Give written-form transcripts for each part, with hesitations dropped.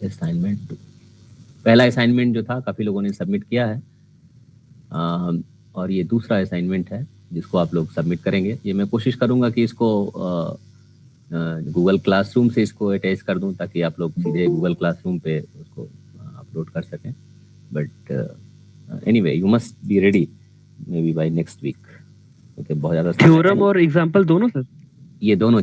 Assignment 2, पहला assignment जो था काफ़ी लोगों ने सबमिट किया है, और ये दूसरा असाइनमेंट है जिसको आप लोग सबमिट करेंगे। ये मैं कोशिश करूँगा कि इसको गूगल क्लासरूम से इसको अटैच कर दूँ ताकि आप लोग सीधे गूगल क्लासरूम पे उसको अपलोड कर सकें। But anyway you must be ready maybe by next week, क्योंकि बहुत ज़्यादा थ्योरम और एग्जाम्पल दोनों सर? ये दोनों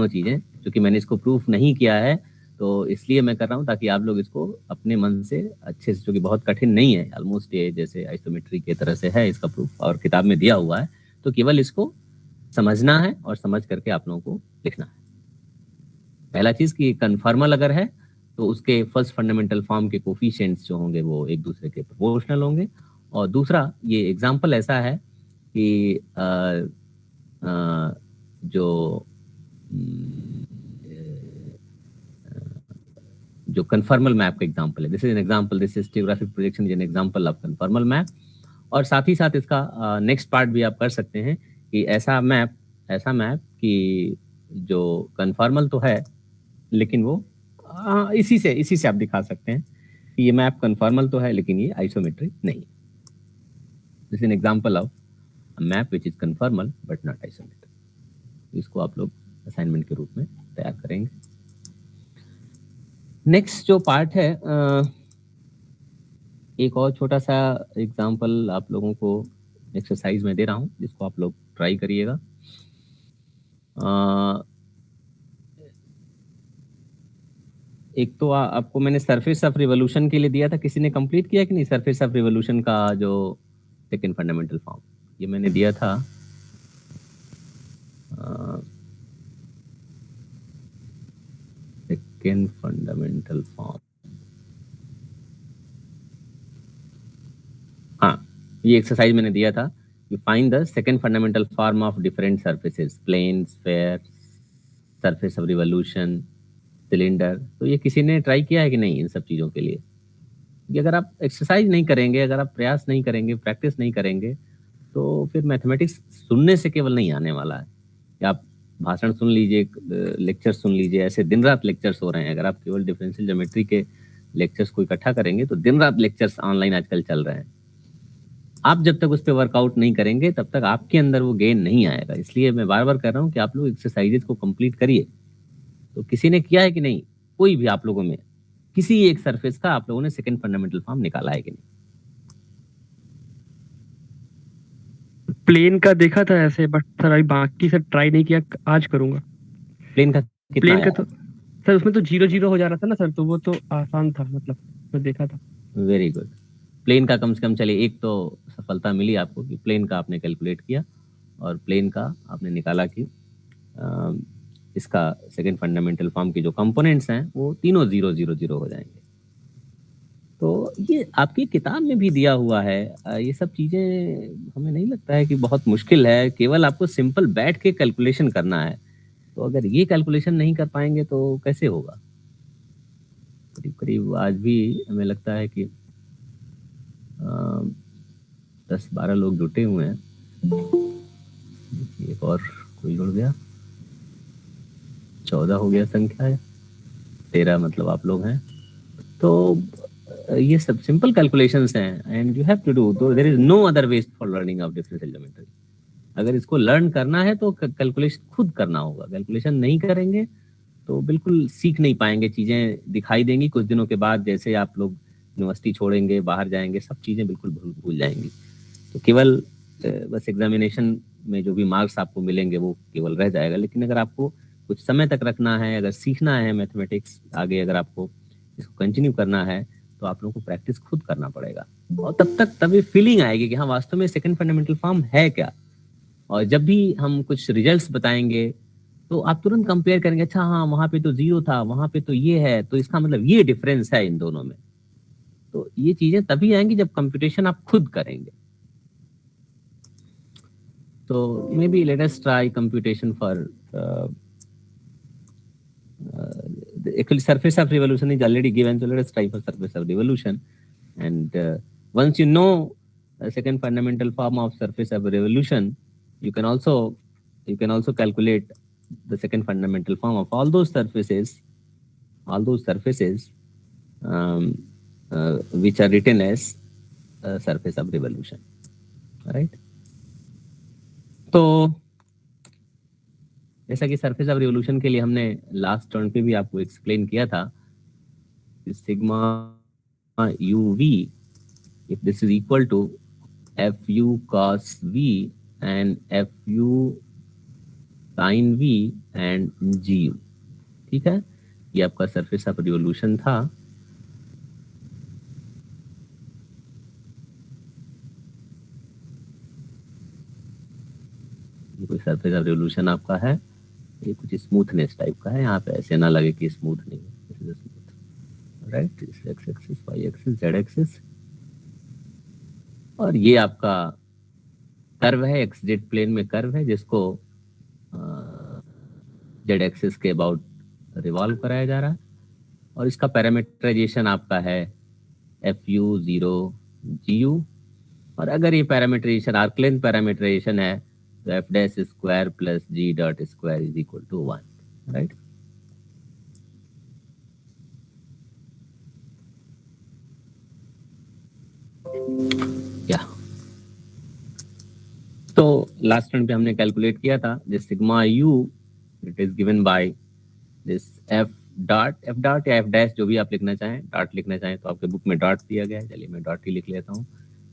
चीज़ें क्योंकि मैंने इसको प्रूफ नहीं किया है तो इसलिए मैं कर रहा हूँ ताकि आप लोग इसको अपने मन से अच्छे से, जो कि बहुत कठिन नहीं है, ऑलमोस्ट ये जैसे आइसोमेट्री की तरह से है इसका प्रूफ और किताब में दिया हुआ है, तो केवल इसको समझना है और समझ करके आप लोगों को लिखना है। पहला चीज़ कि कन्फर्मल अगर है तो उसके फर्स्ट फंडामेंटल फॉर्म के कोफिशिएंट्स जो होंगे वो एक दूसरे के प्रोपोर्शनल होंगे, और दूसरा ये एग्जाम्पल ऐसा है कि जो कन्फर्मल मैप का एग्जाम्पल है, this is an example, this is geographic projection is an example of conformal map. और साथ ही साथ इसका नेक्स्ट पार्ट भी आप कर सकते हैं कि ऐसा मैप कि जो कन्फर्मल तो है लेकिन वो इसी से आप दिखा सकते हैं कि ये मैप कन्फर्मल तो है लेकिन ये आइसोमेट्रिक नहीं। This is an example of a map which is conformal but not isometric. इसको आप लोग असाइनमेंट के रूप में तैयार करेंगे। नेक्स्ट जो पार्ट है, एक और छोटा सा एग्जाम्पल आप लोगों को एक्सरसाइज में दे रहा हूं जिसको आप लोग ट्राई करिएगा। एक तो आपको मैंने सरफेस ऑफ रिवोल्यूशन के लिए दिया था, किसी ने कंप्लीट किया कि नहीं? सरफेस ऑफ रिवोल्यूशन का जो सेकंड फंडामेंटल फॉर्म ये मैंने दिया था। सेकंड फंडामेंटल फॉर्म, हाँ ये एक्सरसाइज मैंने दिया था कि find the second fundamental form of different surfaces, plane, sphere, surface of revolution, cylinder. तो ये किसी ने ट्राई किया है कि नहीं इन सब चीज़ों के लिए? अगर आप एक्सरसाइज नहीं करेंगे, अगर आप प्रयास नहीं करेंगे, प्रैक्टिस नहीं करेंगे, तो फिर मैथमेटिक्स सुनने से केवल नहीं आने वाला है। या आप भाषण सुन लीजिए, लेक्चर सुन लीजिए, ऐसे दिन रात लेक्चर्स हो रहे हैं। अगर आप केवल डिफरेंशियल ज्योमेट्री के लेक्चर्स को इकट्ठा करेंगे तो दिन रात लेक्चर्स ऑनलाइन आजकल चल रहे हैं। आप जब तक उस पर वर्कआउट नहीं करेंगे तब तक आपके अंदर वो गेन नहीं आएगा। इसलिए मैं बार बार कह रहा हूँ कि आप लोग एक्सरसाइजेस को कंप्लीट करिए। तो किसी ने किया है कि नहीं? कोई भी आप लोगों में किसी एक सरफेस का आप लोगों ने सेकंड फंडामेंटल फॉर्म निकाला है कि नहीं? प्लेन का देखा था ऐसे, बट सर अभी बाकी सब ट्राई नहीं किया, आज करूंगा। प्लेन का तो सर उसमें तो 0 0 हो जा रहा था ना सर, तो वो तो आसान था, मतलब मैं देखा था। Very good. प्लेन का कम से कम चलिए एक तो सफलता मिली आपको कि प्लेन का आपने कैलकुलेट किया और प्लेन का आपने निकाला कि इसका सेकंड फंडामेंटल फॉर्म के जो कंपोनेंट्स हैं वो तीनों 0 0 0 हो जाएंगे। तो ये आपकी किताब में भी दिया हुआ है। ये सब चीज़ें हमें नहीं लगता है कि बहुत मुश्किल है, केवल आपको सिंपल बैठ के कैलकुलेशन करना है। तो अगर ये कैलकुलेशन नहीं कर पाएंगे तो कैसे होगा? करीब करीब आज भी हमें लगता है कि 10-12 लोग जुटे हुए हैं। एक और कोई जुड़ गया, 14 हो गया संख्या है, 13 मतलब आप लोग हैं। तो ये सब सिंपल कैलकुलेशंस हैं and you have to do, there is no other way for learning of differential geometry. अगर इसको लर्न करना है तो कैलकुलेशन खुद करना होगा। कैलकुलेशन नहीं करेंगे तो बिल्कुल सीख नहीं पाएंगे, चीज़ें दिखाई देंगी कुछ दिनों के बाद। जैसे आप लोग यूनिवर्सिटी छोड़ेंगे, बाहर जाएंगे, सब चीज़ें बिल्कुल भूल जाएंगी। तो केवल बस एग्जामिनेशन में जो भी मार्क्स आपको मिलेंगे वो केवल रह जाएगा। लेकिन अगर आपको कुछ समय तक रखना है, अगर सीखना है मैथमेटिक्स आगे, अगर आपको इसको कंटिन्यू करना है तो आप लोगों को प्रैक्टिस खुद करना पड़ेगा। और तभी फीलिंग आएगी कि हाँ वास्तव में सेकंड फंडामेंटल फॉर्म है क्या। और जब भी हम कुछ रिजल्ट्स बताएंगे तो आप तुरंत कंपेयर करेंगे, अच्छा हाँ वहां पे तो 0 था, वहां पे तो ये है, तो इसका मतलब ये डिफरेंस है इन दोनों में। तो ये चीजें तभी आएंगी जब कंप्यूटेशन आप खुद करेंगे। तो may be let us try computation for actually surface of revolution is already given, so let us try for surface of revolution. And once you know the second fundamental form of surface of revolution, you can also calculate the second fundamental form of all those surfaces which are written as surface of revolution, right? तो जैसा कि surface of revolution के लिए हमने last turn पे भी आपको explain किया था, sigma u v, if this is equal to fu cos v and fu sin v and gu, ठीक है, ये आपका सरफेस ऑफ रिवोल्यूशन था। ये कोई सरफेस ऑफ रिवोल्यूशन आपका है, ये कुछ स्मूथनेस टाइप का है, यहाँ पे ऐसे ना लगे कि स्मूथ नहीं है, right, x axis, y axis, z axis, और ये आपका कर्व है, एक्स जेड प्लेन में कर्व है, जिसको जेड एक्सिस के अबाउट रिवॉल्व कराया जा रहा है, और इसका पैरामीटराइजेशन आपका है f u zero g u, और अगर ये पैरामीटराइजेशन आर्क लेंथ पैरामीटराइजेशन है तो f dash square plus g dot square is equal to 1, right. क्या तो लास्ट टर्न पे हमने कैलकुलेट किया था this sigma you, it is given by this F dot या एफ डैश, जो भी आप लिखना चाहें, डॉट लिखना चाहें तो आपके बुक में डॉट दिया गया है, चलिए मैं डॉट ही लिख लेता हूँ।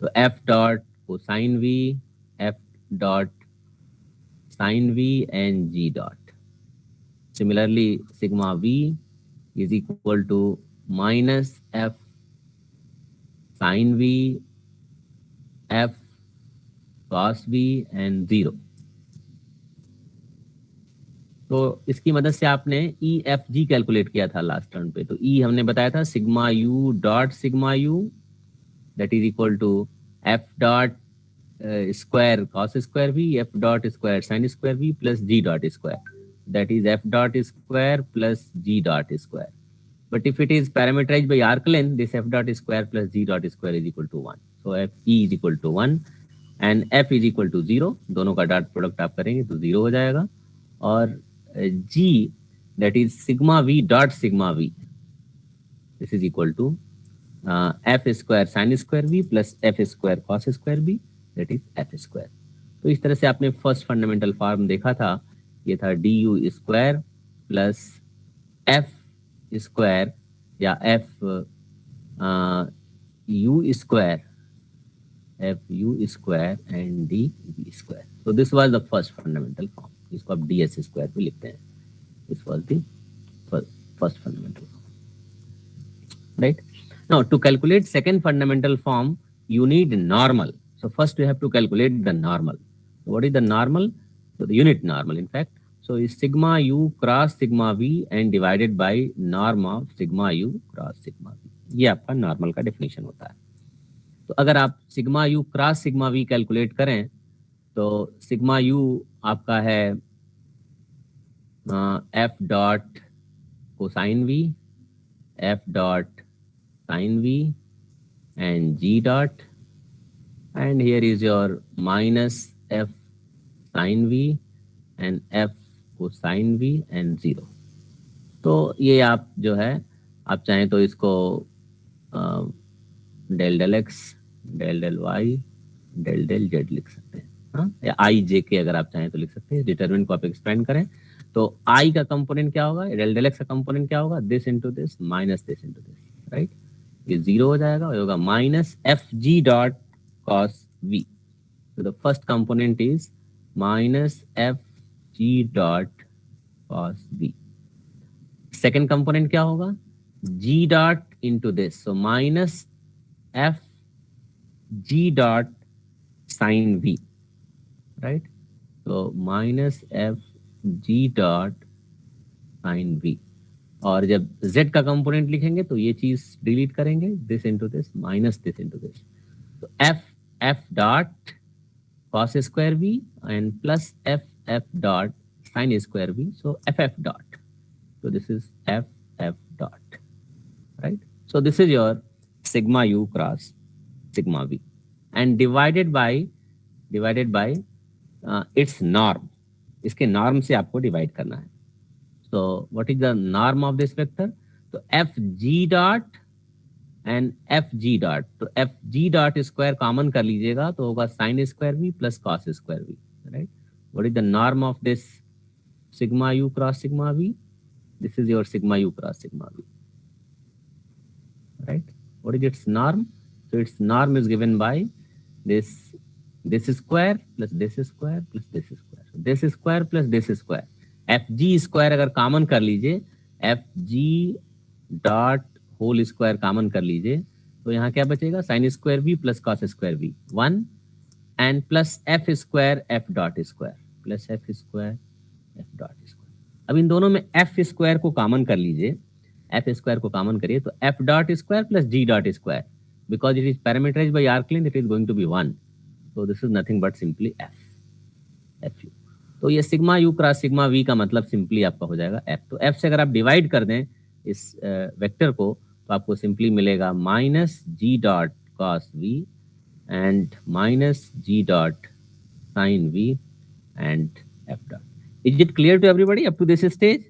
तो f dot cosine v, f dot sine v and g dot. Similarly sigma v is equal to minus f sine v, f cos v and 0। तो इसकी मदद से आपने ई एफ जी कैलकुलेट किया था लास्ट टर्न पे। तो ई हमने बताया था sigma u dot sigma u that is equal to f dot square cos square v, f dot square sine square v plus g dot square, that is f dot square plus g dot square. But if it is parameterized by arc length, this f dot square plus g dot square is equal to 1. So f e is equal to 1 and f is equal to 0. दोनों का dot product आप करेंगे तो 0 हो जाएगा। और g that is sigma v dot sigma v, this is equal to f square sin square v plus f square cos square v, that is f square। तो इस तरह से आपने फर्स्ट फंडामेंटल फॉर्म देखा था, ये था du square plus f square या f u square, f u square and d v square. तो this was the first fundamental form, इसको आप डी एस स्क्वायर पे लिखते हैं, this was the first fundamental form, right. Now to calculate second fundamental form you need normal. So first you have to calculate the normal. What is the normal? So the unit normal, in fact. So is sigma u cross sigma v and divided by norm of sigma u cross sigma v. ये आपका normal का definition होता है। तो अगर आप sigma u cross sigma v calculate करें तो सिग्मा यू आपका है f dot cosine v, f dot sine v and g dot, and here is your minus f sin v and f cosine v and 0। तो ये आप जो है आप चाहें तो इसको del del x, del del y, del del z लिख सकते हैं, हाँ, या आई जे के अगर आप चाहें तो लिख सकते हैं। डिटरमिनेंट को आप एक्सपेंड करें तो आई का कंपोनेंट क्या होगा, डेल डेल एक्स का कंपोनेंट क्या होगा, this into this minus this into this, right. ये 0 हो जाएगा, होगा minus f g dot cos v. तो the first component is minus f g dot cos v. Second component क्या होगा, g dot into this, so minus f g dot sine v, right. तो minus f g dot sine v. और जब z का component लिखेंगे तो ये चीज डिलीट करेंगे, this into this minus this into this. तो f dot cos square v and plus f dot sine square v, so f dot. तो this is f dot, right. So this is your sigma u cross sigma v and divided by its norm. इसके norm से आपको divide करना है। So what is the norm of this vector? So f g dot and f g dot, तो f g dot square common कर लीजिएगा तो होगा sine square v plus cos square v, right. What is the norm of this sigma u cross sigma v? This is your sigma u cross sigma v, right? What is its norm? So its norm is given by this square plus this square plus this square. So this square plus this square. fg square अगर common कर लीजिए, fg dot whole square common कर लीजिए तो यहाँ क्या बचेगा? Sine square v plus cos square v 1 and plus f square f dot square plus f square f dot square. अब इन दोनों में एफ स्क्वायर को कॉमन कर लीजिए, एफ स्क्वायर को कॉमन करिए तो f dot square plus g dot square, because it is parameterized by arc length, it is going to be 1, so this is nothing but simply f u. तो ये sigma u cross sigma v का मतलब simply आपका हो जाएगा f. तो f से अगर आप डिवाइड कर दें इस वेक्टर को तो आपको सिंपली मिलेगा minus g dot cos v and minus g dot sine v and f dot. Is it clear to everybody up to this stage?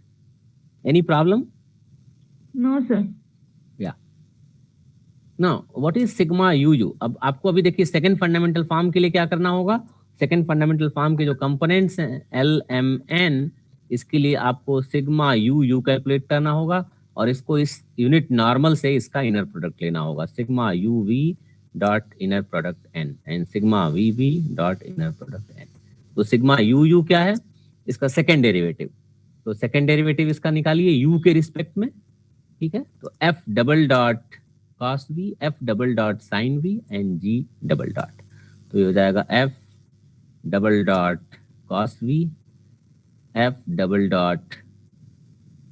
Any problem? No, sir. Yeah. Now, what is sigma uu? अब आपको अभी देखिए second fundamental form के लिए क्या करना होगा. Second fundamental form के जो कंपोनेंट्स हैं एल एम एन, इसके लिए आपको सिग्मा यू कैलकुलेट करना होगा और इसको इस यूनिट नॉर्मल से इसका इनर प्रोडक्ट लेना होगा. Sigma u v dot inner product n and sigma v v dot inner product n. तो सिग्मा यू क्या है? इसका सेकेंड डेरिवेटिव. तो सेकेंड डेरिवेटिव इसका निकालिए यू के रिस्पेक्ट में, ठीक है. तो f double dot cos v, f double dot sine v and g double dot. तो ये हो जाएगा f double dot cos v, f double dot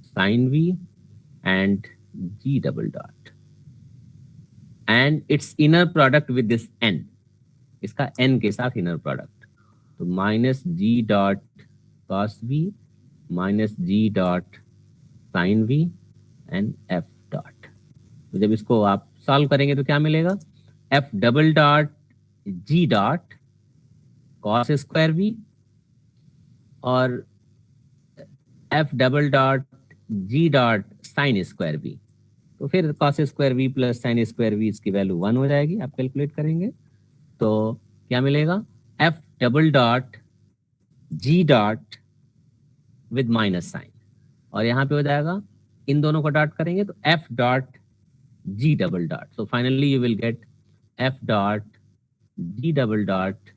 sine v and g double dot and its inner product with this n, इसका n के साथ inner product. तो minus g dot cos v minus g dot sine v and f dot. तो जब इसको आप solve करेंगे तो क्या मिलेगा? F double dot g dot cos square v और f double dot g dot sine square v. तो फिर cos square v plus sine square v, इसकी वैल्यू 1 हो जाएगी. आप कैलकुलेट करेंगे तो क्या मिलेगा? F double dot g dot with minus sine और यहाँ पे हो जाएगा, इन दोनों को डॉट करेंगे तो f dot g double dot. So finally you will get f dot g double dot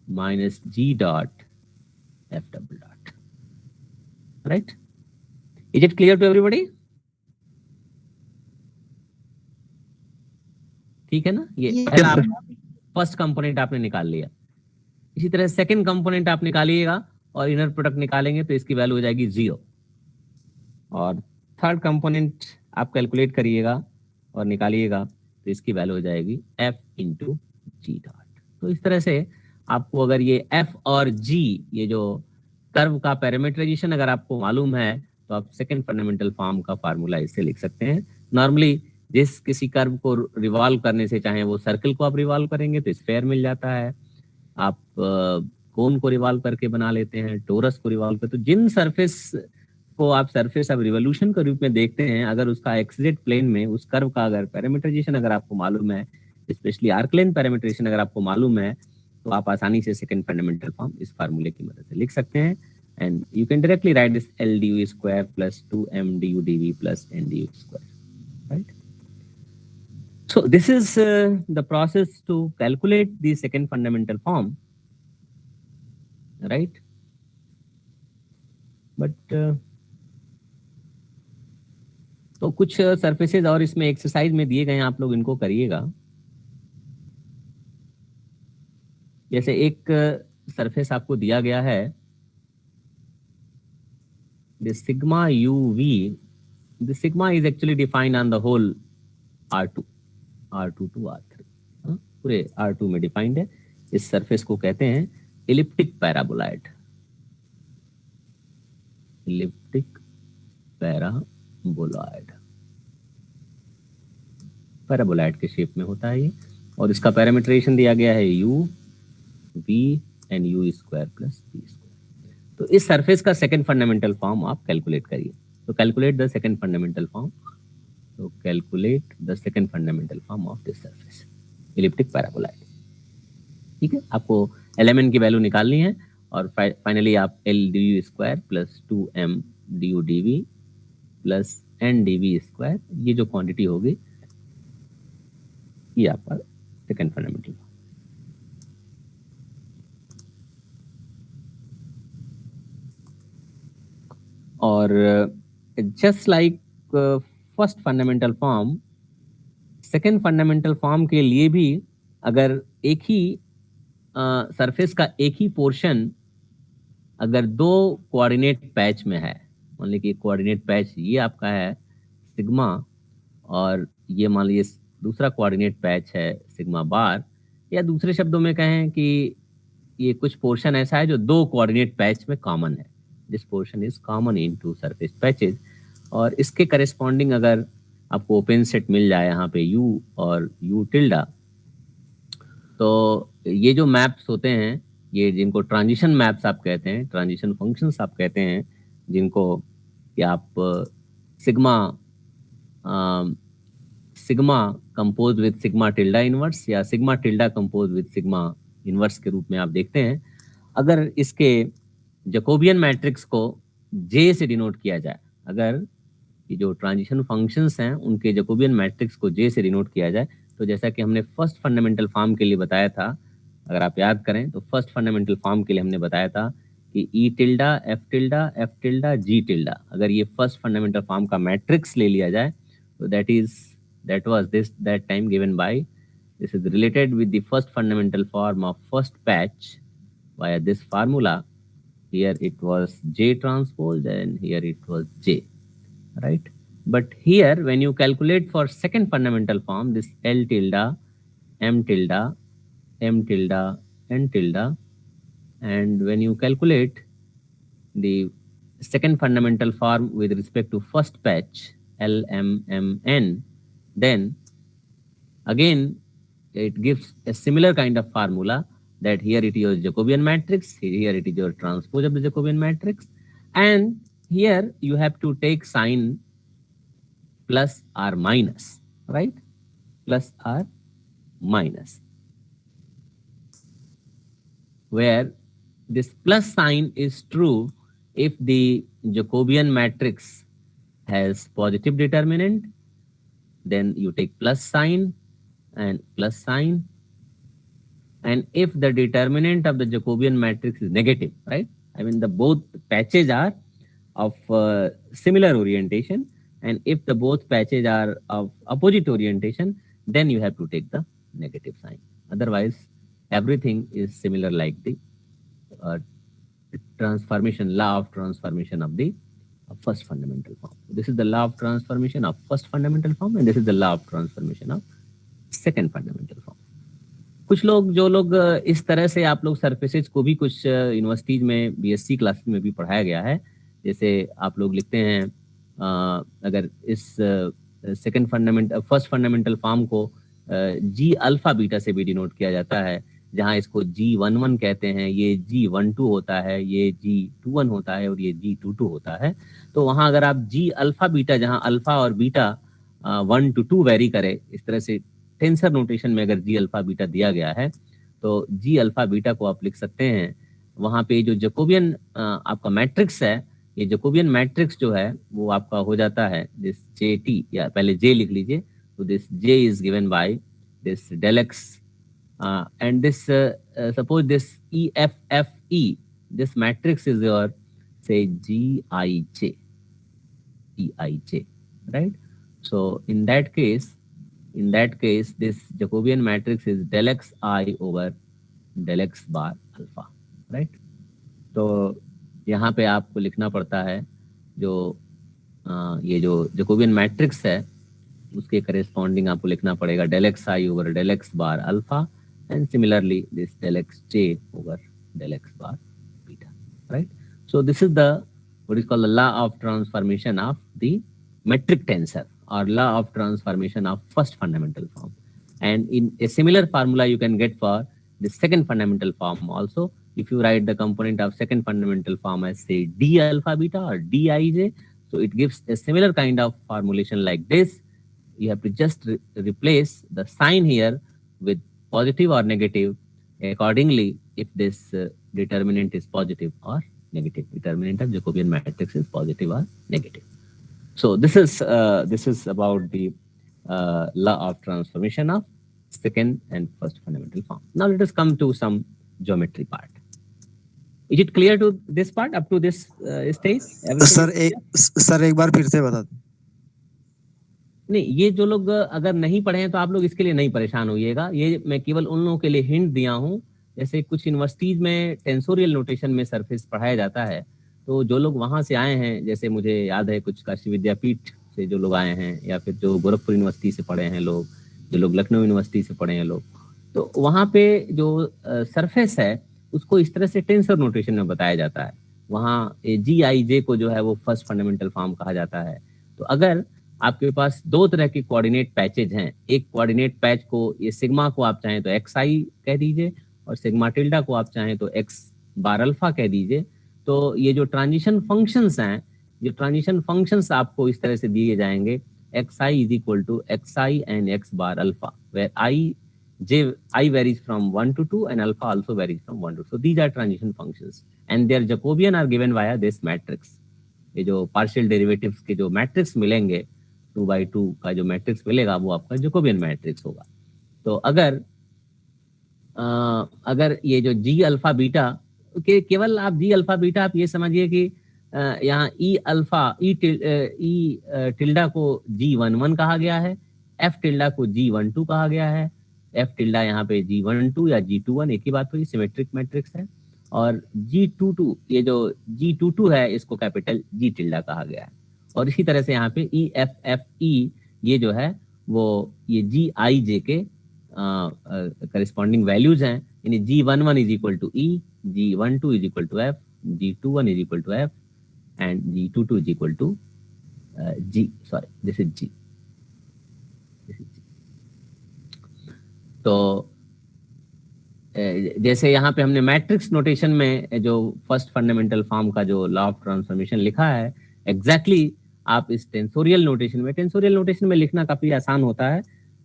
minus g dot f double dot. Right? Is it clear to everybody? ठीक है ना? ये पहला फर्स्ट कंपोनेंट आपने निकाल लिया. इसी तरह सेकंड कंपोनेंट आप निकालिएगा और इनर प्रोडक्ट निकालेंगे तो इसकी वैल्यू हो जाएगी 0. और थर्ड कंपोनेंट आप कैलकुलेट करिएगा और निकालिएगा तो इसकी वैल्यू हो जाएगी f इंटू जी डॉट. तो इस तरह से आपको अगर ये f और g, ये जो कर्व का पैरामीटराइजेशन अगर आपको मालूम है तो आप सेकंड फंडामेंटल फॉर्म का फार्मूला इससे लिख सकते हैं. नॉर्मली जिस किसी कर्व को रिवॉल्व करने से, चाहे वो सर्कल को आप रिवॉल्व करेंगे तो स्फेयर मिल जाता है, आप कोन को रिवॉल्व करके बना लेते हैं, टोरस को रिवॉल्व करते. तो जिन सरफेस को आप सरफेस ऑफ रिवोल्यूशन के रूप में देखते हैं, अगर उसका एक्सजेड प्लेन में उस कर्व का अगर पैरामीटराइजेशन अगर आपको मालूम है, स्पेशली आर्कलाइन पैरामीटराइजेशन अगर आपको मालूम है, तो आप आसानी से सेकंड फंडामेंटल फॉर्म इस फार्मूले की मदद से लिख सकते हैं. And you can directly right this L D you square plus 2m du dv plus n du square. Right? So this is the process to calculate the second fundamental form, right? But तो कुछ surfaces और इसमें exercise में दिए गए हैं, आप लोग इनको करिएगा. जैसे एक सरफेस आपको दिया गया है, the sigma uv, the sigma is actually defined on the whole R2 to R3, पूरे R2 में डिफाइंड है. इस सरफेस को कहते हैं elliptic paraboloid. Elliptic paraboloid, paraboloid के शेप में होता है ये, और इसका पैरामीटरेशन दिया गया है u v and u square plus v square. तो इस सरफेस का सेकंड फंडामेंटल फॉर्म आप कैलकुलेट करिए. तो calculate the second fundamental form. So calculate the second fundamental form of this surface, elliptic paraboloid. ठीक है, आपको LMN की वैल्यू निकालनी है और फाइनली आप L du square plus 2m du dv plus n dv square, ये जो क्वांटिटी होगी ये आपका सेकेंड फंडामेंटल फॉर्म. और just like first fundamental form, second fundamental form के लिए भी अगर एक ही सरफेस का एक ही पोर्शन अगर दो कोऑर्डिनेट पैच में है, मान लीजिए कोऑर्डिनेट पैच ये आपका है सिग्मा और ये मान लीजिए दूसरा कोऑर्डिनेट पैच है सिग्मा बार, या दूसरे शब्दों में कहें कि ये कुछ पोर्शन ऐसा है जो दो कोऑर्डिनेट पैच में कॉमन है. This portion is common in two surface patches और इसके करेस्पॉन्डिंग अगर आपको ओपन सेट मिल जाए यहाँ पे U और U टिल्डा, तो ये जो मैप्स होते हैं ये जिनको ट्रांजिशन मैप्स आप कहते हैं, ट्रांजिशन फंक्शंस आप कहते हैं, जिनको कि आप sigma compose with sigma tilde inverse या sigma tilde compose with sigma inverse के रूप में आप देखते हैं. अगर इसके जैकोबियन मैट्रिक्स को J से डिनोट किया जाए, अगर ये जो ट्रांजिशन फंक्शंस हैं उनके जैकोबियन मैट्रिक्स को J से डिनोट किया जाए, तो जैसा कि हमने फर्स्ट फंडामेंटल फॉर्म के लिए बताया था, अगर आप याद करें तो फर्स्ट फंडामेंटल फॉर्म के लिए हमने बताया था कि E tilde F tilde G tilde, अगर ये फर्स्ट फंडामेंटल फॉर्म का मैट्रिक्स ले लिया जाए तो that was that time given by, this is related with the first fundamental form of first patch via this formula. Here it was J transpose and here it was J, right? But here when you calculate for second fundamental form, this L tilde, M tilde, M tilde, N tilde, and when you calculate the second fundamental form with respect to first patch, L, M, M, N, then again it gives a similar kind of formula, that here it is your Jacobian matrix, here it is your transpose of the Jacobian matrix, and here you have to take sign plus or minus, right? Plus or minus, where this plus sign is true if the Jacobian matrix has positive determinant, then you take plus sign and plus sign. And if the determinant of the Jacobian matrix is negative, right? I mean, the both patches are of similar orientation, and if the both patches are of opposite orientation, then you have to take the negative sign. Otherwise, everything is similar, like the transformation, law of transformation of the first fundamental form. This is the law of transformation of first fundamental form, and this is the law of transformation of second fundamental form. कुछ लोग जो लोग इस तरह से आप लोग surfaces को भी कुछ यूनिवर्सिटीज में BSc क्लासेस में भी पढ़ाया गया है. जैसे आप लोग लिखते हैं अगर इस second fundamental first fundamental form को G अल्फा बीटा से भी डिनोट किया जाता है, जहां इसको G11 कहते हैं, ये G12 होता है, ये G21 होता है और ये G22 होता है. तो वहां अगर आप G अल्फा बीटा, जहां अल्फा और बीटा 1 to 2 वेरी करे, इस तरह से टेंसर नोटेशन में अगर G अल्फा बीटा दिया गया है तो G अल्फा बीटा को आप लिख सकते हैं. वहां पे जो जैकोबियन आपका मैट्रिक्स है, ये जैकोबियन मैट्रिक्स जो है वो आपका हो जाता है दिस JT, या पहले J लिख लीजिए. तो this J is given by this del x and this suppose this EFFE, this matrix is your say GIJ, EIJ, right? So in that case this Jacobian matrix is del x I over del x bar alpha, right? तो यहाँ पे आपको लिखना पड़ता है जो ये जो Jacobian matrix है उसके करेस्पॉन्डिंग आपको लिखना पड़ेगा del x I over del x bar alpha, and similarly this del x j over del x bar beta, right? So this is the what is called the law of transformation of the metric tensor, or law of transformation of first fundamental form. And in a similar formula you can get for the second fundamental form also. If you write the component of second fundamental form as say d alpha beta or dij, so it gives a similar kind of formulation like this, you have to just replace the sign here with positive or negative accordingly if this determinant is positive or negative. Determinant of Jacobian matrix is positive or negative. So this is about the law of transformation of second and first fundamental form. Now let us come to some geometry part. Is it clear to this part up to this stage? Sir एक बार फिर से बता दो। नहीं, ये जो लोग अगर नहीं पढ़े हैं तो आप लोग इसके लिए नहीं परेशान होइएगा। ये मैं केवल उन लोगों के लिए हिंट दिया हूँ। जैसे कुछ यूनिवर्सिटीज में टेंसोरियल नोटेशन में सरफेस पढ़ाया जाता है, तो जो लोग वहां से आए हैं, जैसे मुझे याद है कुछ काशी विद्यापीठ से जो लोग आए हैं, या फिर जो गोरखपुर यूनिवर्सिटी से पढ़े हैं लोग, जो लोग लखनऊ यूनिवर्सिटी से पढ़े हैं लोग, तो वहां पे जो सरफेस है उसको इस तरह से टेंसर नोटेशन में बताया जाता है। वहाँ GIJ को जो है वो फर्स्ट फंडामेंटल फॉर्म कहा जाता है। तो अगर आपके पास दो तरह के कोऑर्डिनेट पैचेज हैं, एक कोऑर्डिनेट पैच को ये सिग्मा को आप चाहें तो XI कह दीजिए और सिग्मा टिल्डा को आप चाहें तो X बार अल्फा कह दीजिए। तो ये जो ट्रांजिशन फंक्शंस हैं, जो ट्रांजिशन फंक्शंस आपको इस तरह से दिए जाएंगे, XI is equal to XI and X bar alpha, where I varies from 1 to 2 and alpha also varies from 1 to 2. So these are transition functions and their Jacobian are given via this matrix. ये जो partial derivatives के जो matrix मिलेंगे 2/2 का जो matrix मिलेगा वो आपका Jacobian मैट्रिक्स होगा। तो अगर ये जो G अल्फा बीटा के केवल आप G अल्फा बीटा आप ये समझिए कि यहाँ E अल्फा E टिल्डा को G11 कहा गया है, F टिल्डा को G12 कहा गया है, F टिल्डा यहाँ पे G12 या G21 एक ही बात हुई, सिमेट्रिक मैट्रिक्स है। और G22 ये जो G22 है इसको कैपिटल G टिल्डा कहा गया है। और इसी तरह से यहाँ पे EFFE ये जो है वो ये GIJ के करस्पॉन्डिंग वैल्यूज हैं, यानी G11 is equal to E, G12 is equal to F, G21 is equal to F and G22 is equal to G, sorry this is G। तो जैसे यहाँ पे हमने मैट्रिक्स नोटेशन में जो फर्स्ट फंडामेंटल फॉर्म का जो लॉ ऑफ ट्रांसफॉर्मेशन लिखा है, एग्जैक्टली आप इस टेंसोरियल नोटेशन में लिखना काफी आसान होता है।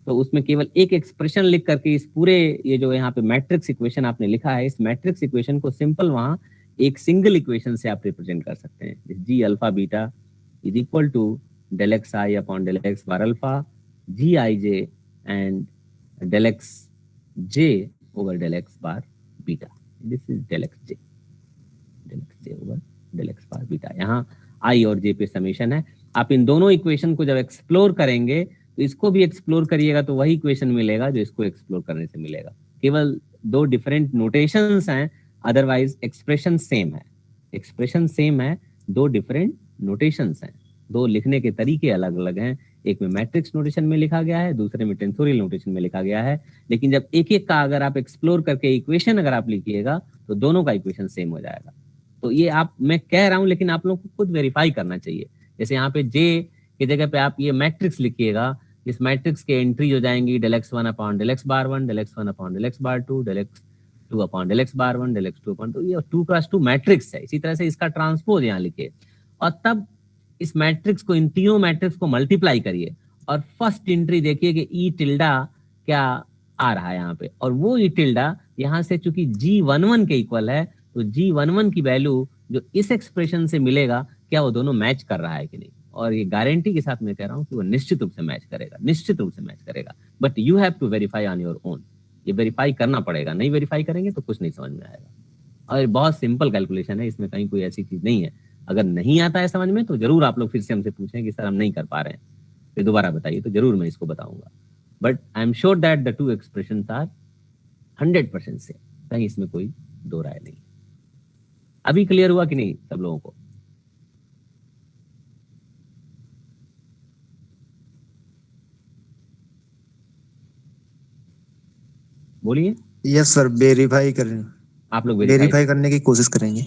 तो उसमें केवल एक एक्सप्रेशन लिख करके इस पूरे ये जो यहाँ पे मैट्रिक्स इक्वेशन आपने लिखा है, इस मैट्रिक्स इक्वेशन को सिंपल वहाँ एक सिंगल इक्वेशन से आप रिप्रेजेंट कर सकते हैं। G alpha beta is equal to del XI upon del X bar alpha GIJ and del XJ over del X bar beta. This is del XJ over del X bar beta. यहाँ I और J पे summation है। आप इन दोनों equation को जब explore करेंगे तो इसको भी एक्सप्लोर करिएगा तो वही इक्वेशन मिलेगा जो इसको एक्सप्लोर करने से मिलेगा। केवल दो डिफरेंट नोटेशंस हैं, अदरवाइज एक्सप्रेशन सेम है। एक्सप्रेशन सेम है, दो डिफरेंट नोटेशंस हैं, दो लिखने के तरीके अलग अलग हैं। एक में मैट्रिक्स नोटेशन में लिखा गया है, दूसरे में टेंसोरियल नोटेशन में लिखा गया है। लेकिन जब एक एक का अगर आप एक्सप्लोर करके इक्वेशन अगर आप लिखिएगा तो दोनों का इक्वेशन सेम हो जाएगा। तो ये मैं कह रहा हूं, लेकिन आप लोगों को खुद वेरीफाई करना चाहिए। जैसे यहाँ पे J की जगह पे आप ये मैट्रिक्स लिखिएगा, इस मैट्रिक्स के एंट्री हो जाएंगी del X1 upon del X बार 1, del X1 upon del X बार 2, del X2 upon del X बार 1, del X2 अपॉन 2, ये 2x2 मैट्रिक्स है। इसी तरह से इसका ट्रांसपोज यहाँ लिखिए और तब इस मैट्रिक्स को, इन तीनों मैट्रिक्स को मल्टीप्लाई करिए और फर्स्ट एंट्री देखिए कि ई टिल्डा क्या आ रहा है यहाँ पे, और वो ई टिल्डा यहाँ से चूंकि G11 के इक्वल है तो G11 की वैल्यू जो इस एक्सप्रेशन से मिलेगा, क्या वो दोनों मैच कर रहा है कि नहीं। और ये गारंटी के साथ मैं कह रहा हूँ कि वो निश्चित रूप से मैच करेगा, निश्चित रूप से मैच करेगा। But you have to verify on your own, ये वेरीफाई करना पड़ेगा। नहीं वेरीफाई करेंगे तो कुछ नहीं समझ में आएगा। और बहुत सिंपल कैलकुलेशन है, इसमें कहीं कोई ऐसी चीज नहीं है। अगर नहीं आता है समझ में तो जरूर आप लोग फिर से हमसे पूछें कि सर हम नहीं कर पा रहे हैं, फिर दोबारा बताइए, तो जरूर मैं इसको बताऊंगा। But I am sure that the two expressions are 100% same, कहीं इसमें कोई दो राय नहीं। अभी क्लियर हुआ कि नहीं सब लोगों को? बोलिए। यस सर, वेरीफाई करें, आप लोग वेरीफाई करने की कोशिश करेंगे।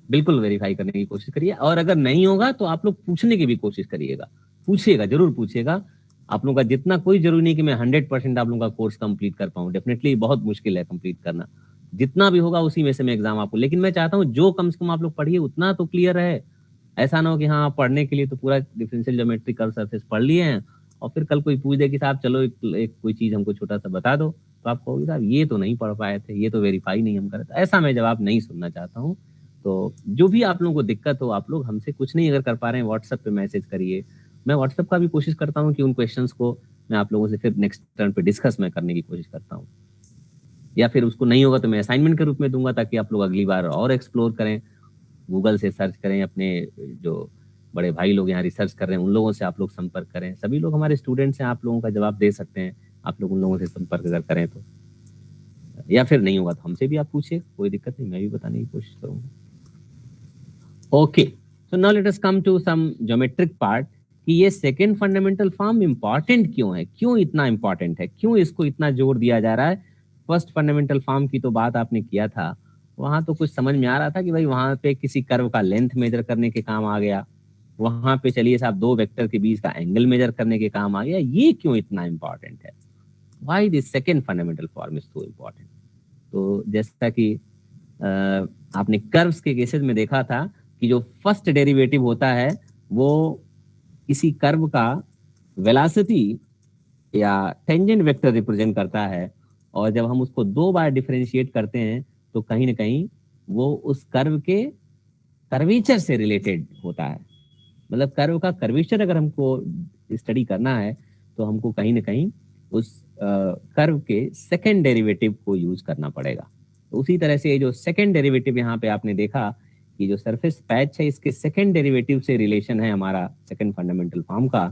बिल्कुल वेरीफाई करने की कोशिश करिए, और अगर नहीं होगा तो आप लोग पूछने की भी कोशिश करिएगा, पूछिएगा, जरूर पूछिएगा। आप लोगों का जितना, कोई जरूरी नहीं कि मैं 100% आप लोगों का कोर्स कंप्लीट कर पाऊं, डेफिनेटली बहुत मुश्किल है कंप्लीट करना। जितना भी होगा उसी में से मैं एग्जाम आपको, लेकिन मैं चाहता हूँ जो कम से कम आप लोग पढ़िए उतना तो क्लियर है। ऐसा ना हो कि हाँ पढ़ने के लिए तो पूरा डिफरेंशियल ज्योमेट्री कर्व सरफेस पढ़ लिए हैं और फिर कल कोई पूछ दे कि साहब चलो एक कोई चीज हमको छोटा सा बता दो, तो आप कहोगे साहब ये तो नहीं पढ़ पाए थे, ये तो वेरीफाई नहीं हम करे थे। ऐसा मैं जवाब नहीं सुनना चाहता हूँ। तो जो भी आप लोगों को दिक्कत हो, आप लोग हमसे कुछ नहीं अगर कर पा रहे हैं, व्हाट्सएप पे मैसेज करिए। मैं व्हाट्सएप का भी कोशिश करता हूँ कि उन क्वेश्चंस को मैं आप लोगों से फिर नेक्स्ट टर्न पे डिस्कस मैं करने की कोशिश करता हूँ, या फिर उसको नहीं होगा तो मैं असाइनमेंट के रूप में दूंगा, ताकि आप लोग अगली बार और एक्सप्लोर करें, गूगल से सर्च करें, अपने जो बड़े भाई लोग यहाँ रिसर्च कर रहे हैं उन लोगों से आप लोग संपर्क करें। सभी लोग हमारे स्टूडेंट्स हैं, आप लोगों का जवाब दे सकते हैं, आप लोग उन लोगों से संपर्क अगर करें तो। या फिर नहीं होगा तो हमसे भी आप पूछिए, कोई दिक्कत नहीं, मैं भी बताने की कोशिश करूंगा। Okay, so now let us come to some geometric part कि ये सेकेंड फंडामेंटल फॉर्म इंपॉर्टेंट क्यों है, क्यों इतना इंपॉर्टेंट है, क्यों इसको इतना जोर दिया जा रहा है। फर्स्ट फंडामेंटल फॉर्म की तो बात आपने किया था, वहां तो कुछ समझ में आ रहा था कि भाई वहां पे किसी कर्व का लेंथ मेजर करने के काम आ गया, वहां पे चलिए साहब दो वेक्टर के बीच का एंगल मेजर करने के काम आ गया। ये क्यों इतना इंपॉर्टेंट है, why this second fundamental form is so important. तो जैसा कि आपने कर्व्स के केसेस में देखा था कि जो फर्स्ट डेरिवेटिव होता है वो किसी कर्व का वेलोसिटी या टेंजेंट वेक्टर रिप्रेजेंट करता है, और जब हम उसको दो बार डिफरेंशिएट करते हैं तो कहीं ना कहीं वो उस कर्व के कर्वेचर से रिलेटेड होता है। मतलब कर्व का कर्वेचर अगर हमको स्टडी करना है तो हमको कहीं ना कहीं उस कर्व के सेकेंड डेरिवेटिव को यूज करना पड़ेगा। तो उसी तरह से जो सेकेंड डेरिवेटिव यहाँ पे आपने देखा कि जो सरफेस पैच है इसके सेकेंड डेरिवेटिव से रिलेशन है हमारा सेकेंड फंडामेंटल फॉर्म का,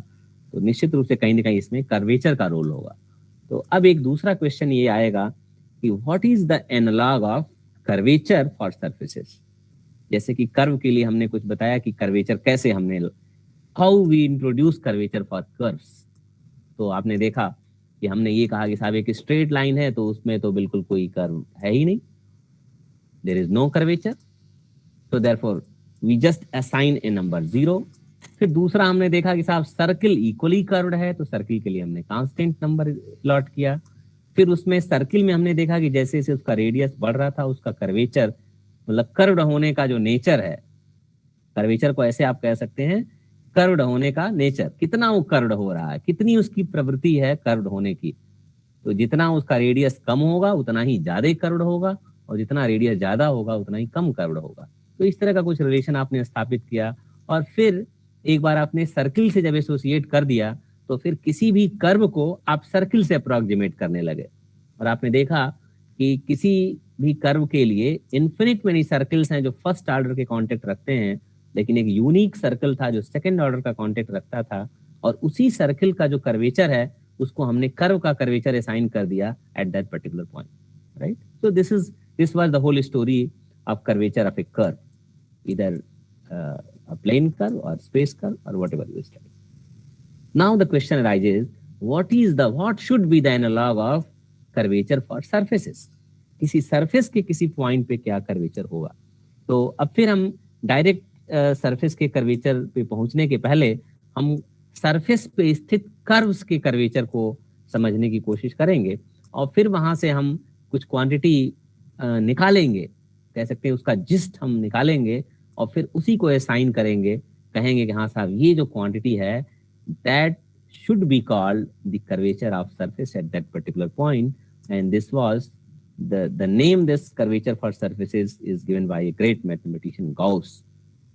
तो निश्चित रूप से कहीं ना कहीं इसमें कर्वेचर का रोल होगा। तो अब एक दूसरा क्वेश्चन ये आएगा कि what is the analogue of curvature for surfaces. जैसे कि कर्व के लिए हमने कुछ बताया कि कर्वेचर कैसे हमने, how we introduce curvature for curves. तो आपने देखा कि हमने ये कहा कि साहब एक स्ट्रेट लाइन है तो उसमें तो बिल्कुल कोई कर्व है ही नहीं, there is no curvature, so therefore we just assign a number 0। फिर दूसरा हमने देखा कि साहब सर्किल इक्वली कर्व्ड है, तो सर्किल के लिए हमने कांस्टेंट नंबर प्लॉट किया। फिर उसमें सर्किल में हमने देखा कि जैसे जैसे उसका रेडियस बढ़ रहा था उसका कर्वेचर, मतलब कर्व्ड होने का जो नेचर है, कर्वेचर को ऐसे आप कह सकते हैं कर्व्ड होने का नेचर, कितना वो कर्व्ड हो रहा है, कितनी उसकी प्रवृत्ति है कर्व्ड होने की। तो जितना उसका रेडियस कम होगा उतना ही ज्यादा कर्व्ड होगा, और जितना रेडियस ज्यादा होगा उतना ही कम कर्व्ड होगा। तो इस तरह का कुछ रिलेशन आपने स्थापित किया, और फिर एक बार आपने सर्किल से जब एसोसिएट कर दिया तो फिर किसी भी कर्व को आप सर्किल से अप्रोक्सीमेट करने लगे। और आपने देखा कि किसी भी कर्व के लिए इन्फिनिट मेनी सर्कल्स हैं जो फर्स्ट ऑर्डर के कांटेक्ट रखते हैं, लेकिन एक यूनिक सर्कल था जो सेकंड ऑर्डर का कांटेक्ट रखता था, और उसी सर्किल का जो कर्वेचर है उसको हमने कर्व का कर्वेचर असाइन कर दिया at that particular point, right. So this was the whole story of curvature of a curve, either a plane curve or space curve or whatever you study. Now the question arises, what should be the analog of curvature for surfaces? किसी surface के किसी point पे क्या curvature होगा। तो अब फिर हम डायरेक्ट सरफेस के कर्वेचर पे पहुंचने के पहले हम सरफेस पे स्थित कर्व्स के कर्वेचर को समझने की कोशिश करेंगे, और फिर वहां से हम कुछ क्वांटिटी निकालेंगे, कह सकते हैं उसका जिस्ट हम निकालेंगे, और फिर उसी को असाइन करेंगे, कहेंगे कि हाँ साहब ये जो क्वांटिटी है that should be called the curvature of surface at that particular point, and this was the name this curvature for surfaces is given by a great mathematician Gauss.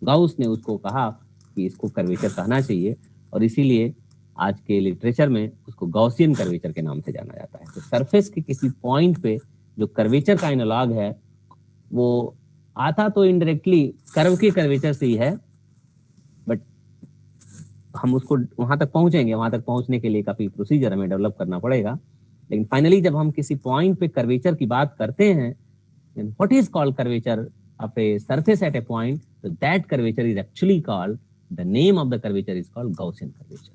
Gauss ने उसको कहा कि इसको कर्वेचर कहना चाहिए, और इसीलिए आज के लिटरेचर में उसको गॉसियन कर्वेचर के नाम से जाना जाता है। तो सरफेस के किसी पॉइंट पे जो कर्वेचर का एनालॉग है वो आता तो इनडायरेक्टली कर्व के कर्वेचर से ही है, बट हम उसको वहां तक पहुंचेंगे, वहां तक पहुंचने के लिए काफी प्रोसीजर हमें डेवलप करना पड़ेगा। लेकिन फाइनली जब हम किसी पॉइंट पे कर्वेचर की बात करते हैं, what is called curvature of a surface at a point, तो that curvature is actually called, the name of the curvature is called Gaussian curvature.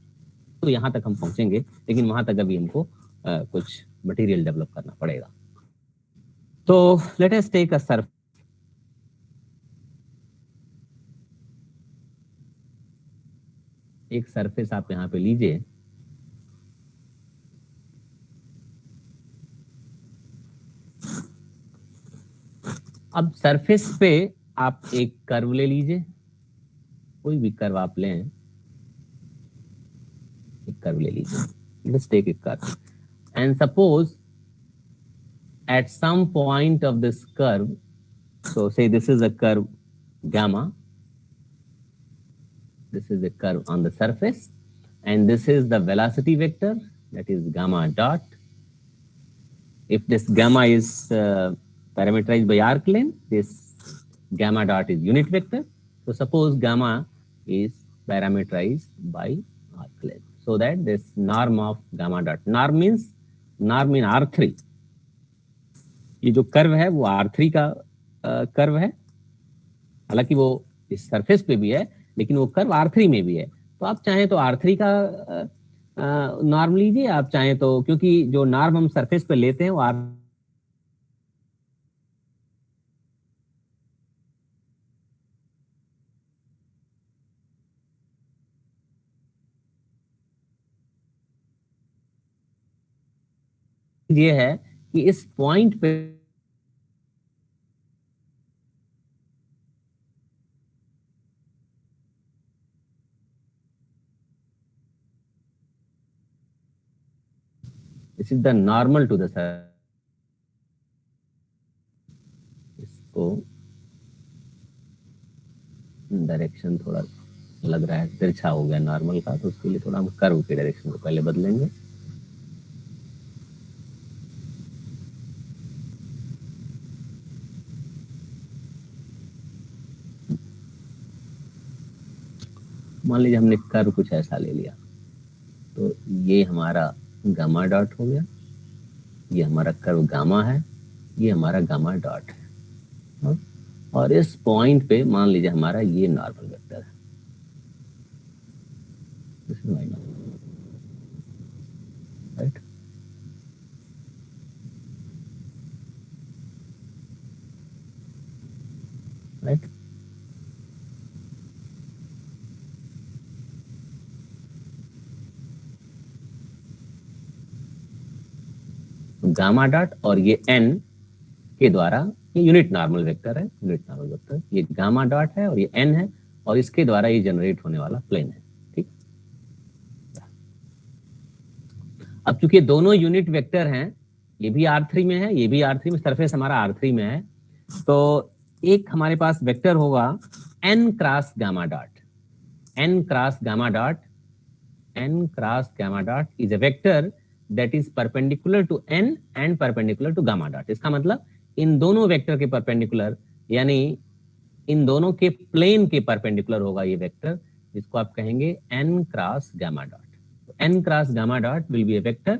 तो यहाँ तक हम पहुंचेंगे, लेकिन वहां तक अभी हमको कुछ मटेरियल डेवलप करना पड़ेगा। तो let us take a surface. एक सरफेस आप यहाँ पे लीजिए, अब सरफेस पे आप एक कर्व ले लीजिए, कोई भी कर्व आप लें, एक कर्व ले लीजिए, let's take a curve and suppose at some point of this curve, so say this is a curve gamma, this is a curve on the surface, and this is the velocity vector, that is gamma dot. If this gamma is parameterized by arc length, this gamma dot is unit vector. So suppose gamma is parameterized by arc length, so that this norm of gamma dot, norm in R3, ये जो curve है वो R3 का curve है, हालांकि वो इस surface पे भी है लेकिन वो कर्व R3 में भी है। तो आप चाहें तो R3 का नॉर्म लीजिए, आप चाहें तो, क्योंकि जो नॉर्म हम सरफेस पे लेते हैं वो ये है कि इस पॉइंट पे this is the normal to the surface. इसको डायरेक्शन थोड़ा लग रहा है तिरछा हो गया नॉर्मल का, तो उसके लिए थोड़ा हम कर्व के डायरेक्शन को पहले बदलेंगे। मान लीजिए हमने कर्व कुछ ऐसा ले लिया, तो ये हमारा गामा डॉट हो गया, ये हमारा कर्व गामा है, ये हमारा गामा डॉट है, हाँ? और इस पॉइंट पे मान लीजिए हमारा ये नॉर्मल वेक्टर है, राइट। राइट, गामा डॉट और ये n के द्वारा, ये यूनिट नॉर्मल वेक्टर है, यूनिट नॉर्मल वेक्टर, ये गामा डॉट है और ये n है, और इसके द्वारा ये जनरेट होने वाला प्लेन है, ठीक। अब चूंकि दोनों यूनिट वेक्टर हैं, ये भी R3 में है, ये भी R3 में, सरफेस हमारा R3 में है, तो एक हमारे पास वेक्टर होगा n cross gamma dot, n cross gamma dot, n cross gamma dot is a vector that is perpendicular to n and perpendicular to gamma dot। इसका मतलब इन दोनों वेक्टर के परपेंडिकुलर, यानी इन दोनों के प्लेन के परपेंडिकुलर होगा ये वेक्टर, जिसको आप कहेंगे n cross gamma dot. n cross gamma dot will be a vector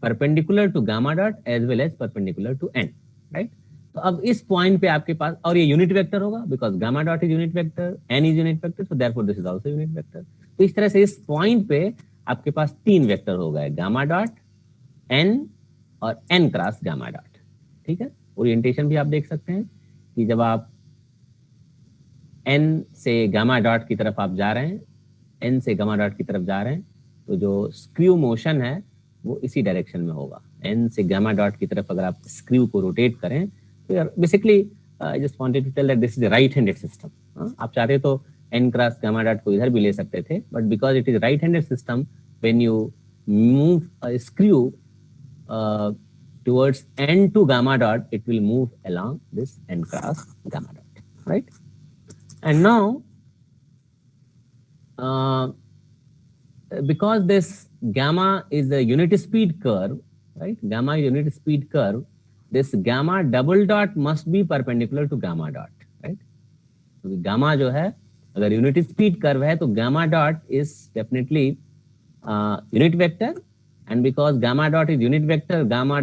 perpendicular to gamma dot as well as perpendicular to n, right. तो अब इस पॉइंट पे आपके पास, और ये यूनिट वेक्टर होगा because gamma dot is unit vector, n is unit vector, so therefore this is also unit vector. तो इस तरह से इस पॉइंट पे आपके पास तीन वेक्टर हो गए, गामा डॉट, n और n क्रॉस गामा डॉट, ठीक है। ओरिएंटेशन भी आप देख सकते हैं कि जब आप n से गामा डॉट की तरफ आप जा रहे हैं, n से गामा डॉट की तरफ जा रहे हैं, तो जो स्क्रू मोशन है वो इसी डायरेक्शन में होगा। n से गामा डॉट की तरफ अगर आप स्क्रू को रोटेट करें, तो basically I just wanted to tell that this is a right handed system. आप चाहते तो n क्रॉस गामा डॉट को इधर भी ले सकते थे, but because it is right handed system, when you move a screw towards n to gamma dot, it will move along this n cross gamma dot, right? And now because this gamma is a unit speed curve, right? Gamma is a unit speed curve, this gamma double dot must be perpendicular to gamma dot, right? So gamma जो है, अगर unit speed curve है तो gamma dot is definitely unit vector, and because gamma dot is unit vector, gamma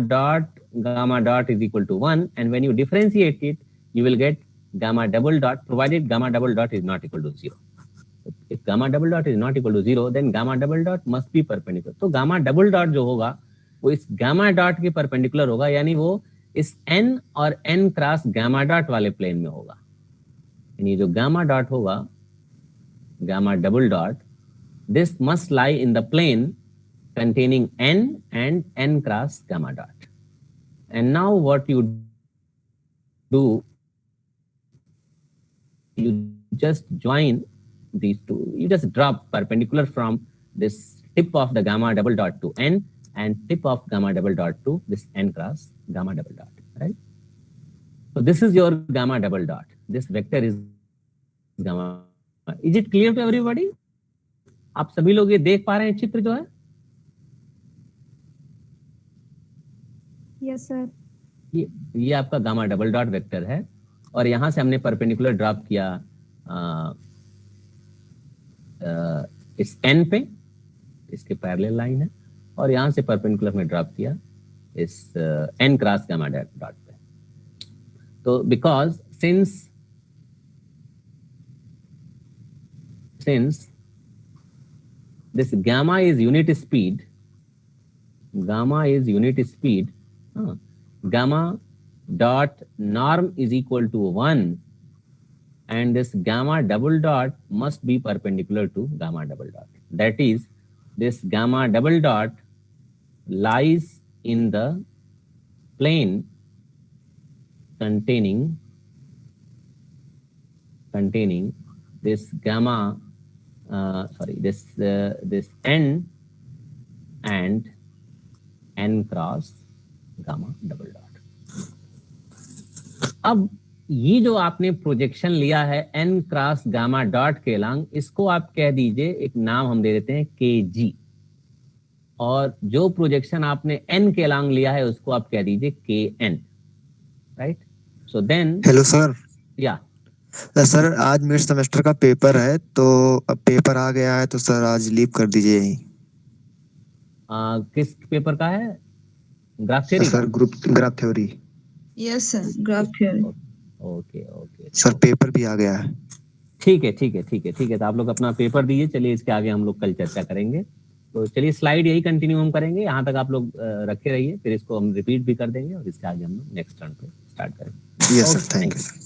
dot is equal to 1, and when you differentiate it, you will get gamma double dot, provided gamma double dot is not equal to 0. If gamma double dot is not equal to 0, then gamma double dot must be perpendicular. तो gamma double dot जो होगा वो इस gamma dot के perpendicular होगा, यानी वो इस n और n क्रॉस gamma dot वाले प्लेन में होगा। यानी जो gamma dot होगा, gamma double dot, this must lie in the plane containing n and n cross gamma dot. And now what you do, you just join these two, you just drop perpendicular from this tip of the gamma double dot to n and tip of gamma double dot to this n cross gamma double dot, right? So this is your gamma double dot. This vector is gamma. Is it clear to everybody? आप सभी लोग ये देख पा रहे हैं चित्र जो है? Yes sir. ये आपका गामा डबल डॉट वेक्टर है और यहां से हमने परपेंडिकुलर ड्रॉप किया इस n पे, इसके पैरेलल लाइन है, और यहां से परपेंडिकुलर में ड्रॉप किया इस n क्रॉस गामा डॉट पे। तो because since this gamma is unit speed, gamma dot norm is equal to 1 and this gamma double dot must be perpendicular to gamma double dot. That is, this gamma double dot lies in the plane containing this gamma this n and n cross gamma double dot. अब ये जो आपने projection लिया है n cross gamma dot के long, इसको आप कह दीजिए, एक नाम हम दे देते हैं kg, और जो प्रोजेक्शन आपने n के लॉन्ग लिया है उसको आप कह दीजिए kn, right? So then hello sir. या सर आज मिड सेमेस्टर का पेपर है, तो अब पेपर आ गया है तो सर आज लीव कर दीजिए यहीं। किस पेपर का है? Graph theory sir graph theory. Yes sir, graph theory. Okay okay sir paper भी आ गया है। ठीक है तो आप लोग अपना पेपर दीजिए। चलिए इसके आगे हम लोग कल चर्चा करेंगे। तो चलिए स्लाइड यही कंटिन्यू हम करेंगे, यहाँ तक आप लोग रखे रहिए, फिर इसको हम रिपीट भी कर देंगे और इसके आगे हम लोग नेक्स्ट टर्न पे स्टार्ट करेंगे। Yes sir, thank you.